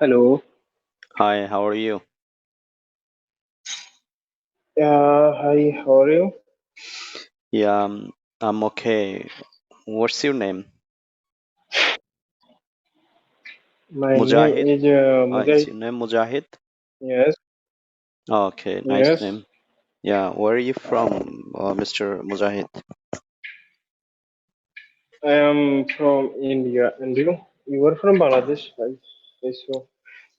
Hello. Hi, how are you? Hi, how are you? Yeah, I'm okay. What's your name? My name Mujahid? is Is Mujahid. your name Mujahid? Yes, Okay, nice yes. name. Yeah, where are you from, Mr. Mujahid? I am from India. And you? You are from Bangladesh, I saw.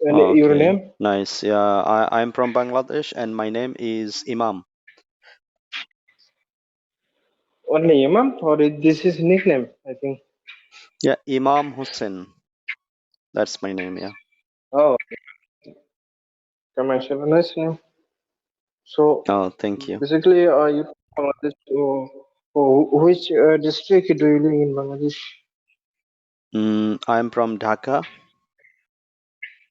And your Okay, name? nice. Yeah, I'm from Bangladesh and my name is Imam. Only Imam? Or this is nickname, I think. Yeah, Imam Hussein. That's my name, yeah. Oh, commercial. Nice name. So, Oh, thank you. basically, you from Bangladesh. Which district do you live in Bangladesh? I'm from Dhaka,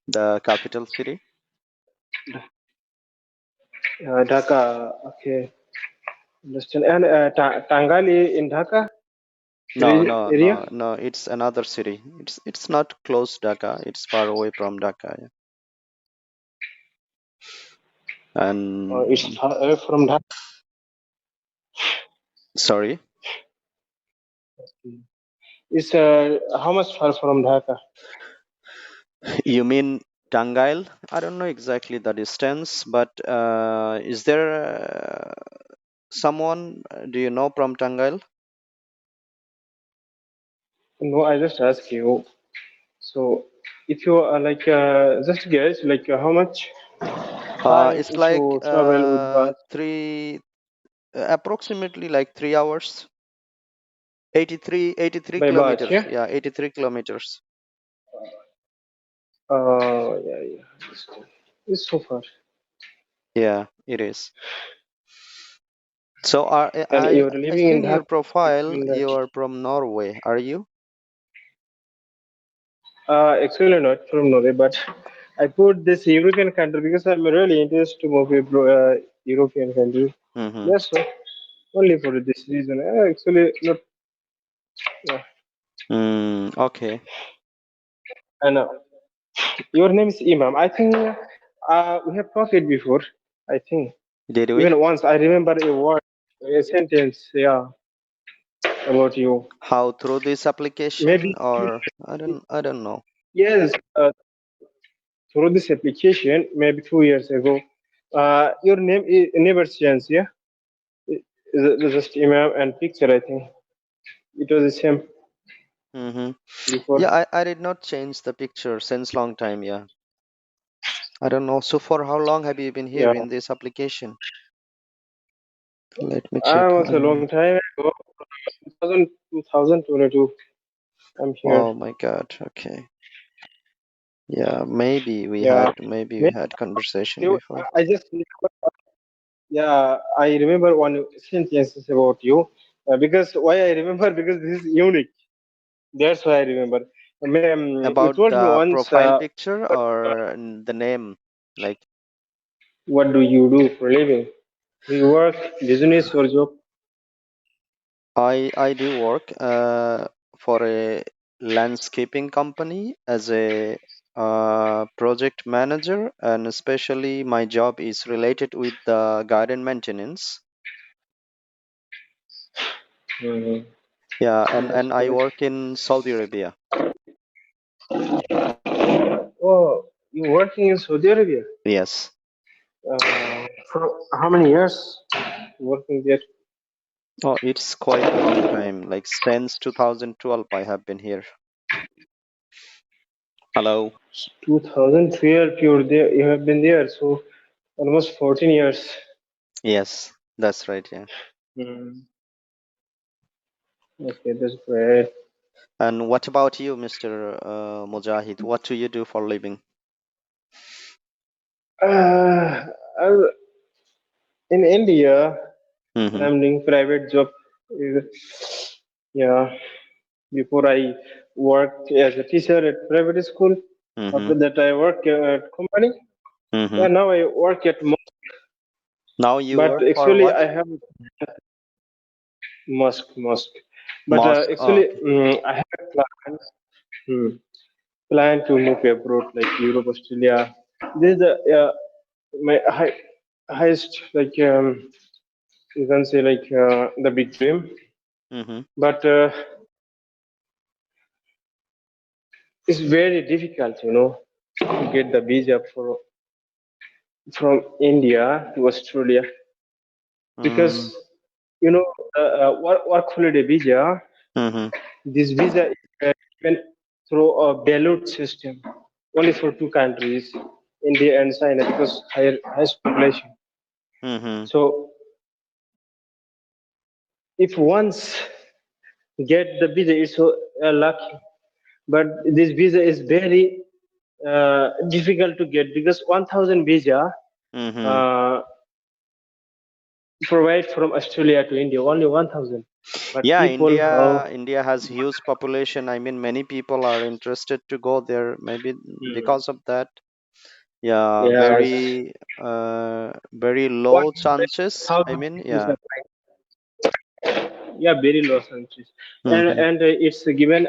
the capital city. Dhaka. Okay, understand. And Tangali in Dhaka No, no, area? no, no. It's another city. It's not close Dhaka. It's far away from Dhaka. Yeah. It's And far away from Dhaka. sorry, It's how much far from Dhaka? you mean Tangail? I don't know exactly the distance, but is there someone? Do you know from Tangail? No, I just ask you. So, if you are like just guess, like how much time It's if like you travel with bus approximately like 3 hours. 83 by bus? kilometers. Yeah. Yeah, 83 kilometers. Yeah, yeah. It's so far. Yeah, it is. So And you're I living see in in your Dhaka. profile In that. you are from Norway. Are you? Actually not from Norway, but I put this European country because I'm really interested to move to European country. Mm-hmm. That's all. Only for this reason. Actually, not. Yeah. Okay. And your name is Imam. I think we have talked it before. I think Did we? even once I remember a word, a sentence. Yeah, about you. How through this Maybe application or I don't know. yes. Through this application, maybe 2 years ago. Your name is never changed. Yeah, it's just Imam and picture. I think it was the same Mm-hmm. before. Yeah, I did not change the picture since long time, yeah. I don't know. So for how long have you been here Yeah, in this application? Let me I check. was a long time ago. 2022. I'm here. Oh my God. Okay. Yeah, maybe we Yeah. had maybe we Maybe had conversation you, before. I just yeah, I remember one sentence about you because why I remember because this is unique. That's why I remember. You About told me the once. profile picture or the name? Like What do you do for a living? Do you work, business, or job? I do work for a landscaping company as a project manager, and especially my job is related with the garden maintenance. Mhm. Yeah, That's and I great. work in Saudi Arabia. Oh, you working in Saudi Arabia? Yes. For how many years working there? Oh, it's quite long time, like since 2012 I have been here. Hello. 2012. You're there. You have been there, so almost 14 years. Yes, that's right, yeah. Hmm. Okay, that's great. And what about you, Mr. Mujahid? What do you do for living? Uh, I- in India, Mm-hmm. I'm doing private job. Yeah, before I worked as a teacher at private school. Mm-hmm. After that, I work at company. Mm-hmm. Yeah, now I work at Now you but work for actually what? I have mosque. But Mosque. Oh, actually, okay. I have a plan. Hmm. plan to move abroad, like Europe, Australia. This is the my highest, like you can say, like the big dream. Mm-hmm. But it's very difficult, to get the visa from India to Australia Mm-hmm. because work holiday visa. Mm-hmm. This visa is given through a ballot system only for two countries, India and China, because highest population. Mm-hmm. So if once get the visa, it's so lucky. But this visa is very difficult to get because 1,000 visa Mm-hmm. uh, provide from Australia to India, only 1,000. But Yeah, people, India has huge population. I mean, many people are interested to go there. Maybe because of that. Yeah, yes, very low chances. I 100,000 mean, visa, yeah. yeah, very low countries, and Mm-hmm. it's given